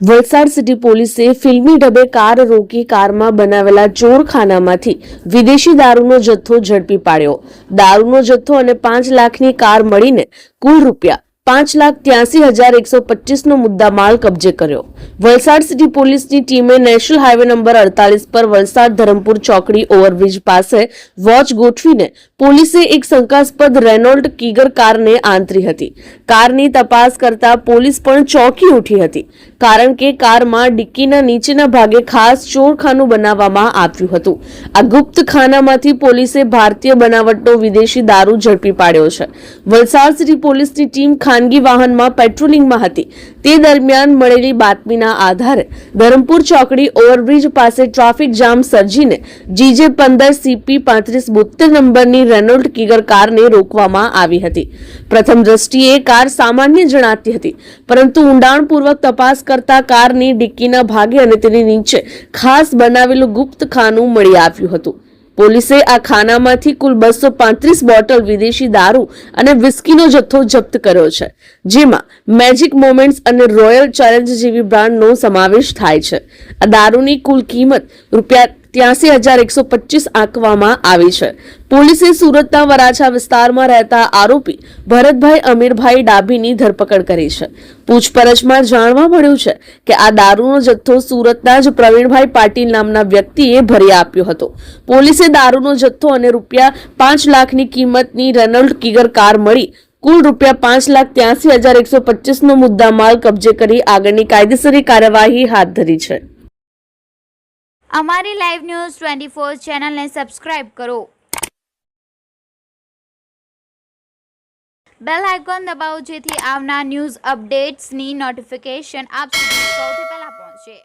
Valsad city પોલીસે ફિલ્મી ઢબે કાર રોકી કારમાં બનાવેલા ચોરખાનામાંથી વિદેશી દારૂનો જથ્થો ઝડપી પાડ્યો। દારૂનો જથ્થો અને 5 લાખની કાર મળીને કુલ રૂપિયા 5,83,125નો મુદ્દામાલ કબજે કર્યો। વલસાડ સિટી પોલીસની ટીમે નેશનલ હાઈવે નંબર 48 પર વલસાડ ધરમપુર ચોકડી ઓવરબ્રિજ પાસે વોચ ગોઠવીને પોલીસે એક શંકાસ્પદ રેનોલ્ટ કીગર કારને આંતરી હતી। કારની તપાસ કરતા પોલીસ પણ ચોંકી ઉઠી હતી, કારણ કે કારમાં ડિક્કીના નીચેના ભાગે ખાસ ચોરખાનું બનાવવામાં આવ્યું હતું। આ ગુપ્ત ખાનામાંથી પોલીસે ભારતીય બનાવટનો વિદેશી દારૂ ઝડપી પાડ્યો છે। વલસાડ સિટી પોલીસની ટીમ ખાનગી વાહનમાં પેટ્રોલિંગમાં હતી તે દરમિયાન મળેલી બાતમીના આધારે ધરમપુર ચોકડી ઓવરબ્રિજ પાસે ટ્રાફિક જામ સર્જીને GJ 15 CP 3572 નંબરની રેનોલ્ટ કીગર કારને રોકવામાં આવી હતી। પ્રથમ દ્રષ્ટિએ કાર સામાન્ય જણાતી હતી, પરંતુ ઊંડાણપૂર્વક તપાસ કરતા કારની ડિક્કીના ભાગે અને તેની નીચે ખાસ બનાવેલું ગુપ્ત ખાનું મળી આવ્યું હતું। પોલીસે આ ખાનામાંથી કુલ 235 બોટલ વિદેશી દારૂ અને વિસ્કીનો જથ્થો જપ્ત કર્યો છે, જેમાં મેજિક મોમેન્ટ્સ અને રોયલ ચેલેન્જ જેવી બ્રાન્ડનો સમાવેશ થાય છે। આ દારૂની કુલ કિંમત રૂપિયા 83,125 આંકવામાં આવી છે। પોલીસે સુરતના વરાછા વિસ્તારમાં રહેતા આરોપી ભરતભાઈ અમીરભાઈ ડાભીની ધરપકડ કરી છે। પૂછપરછમાં જાણવા મળ્યું છે કે આ દારૂનો જથ્થો સુરતના જ પ્રવીણભાઈ પાટીલ નામના વ્યક્તિએ ભરી આપ્યો હતો। પોલીસે દારૂનો જથ્થો અને રૂપિયા 5 લાખની કિંમતની રેનોલ્ટ કીગર કાર મળી કુલ રૂપિયા 5,83,125નો મુદ્દામાલ કબજે કરી આગળની કાયદેસરી કાર્યવાહી હાથ ધરી છે। અમારી લાઈવ ન્યૂઝ 24 ચેનલને સબસ્ક્રાઇબ કરો, બેલ આઇકોન દબાવો જેથી આવનાર ન્યૂઝ અપડેટ્સની નોટિફિકેશન આપ સુધી સૌથી પહેલા પહોંચે।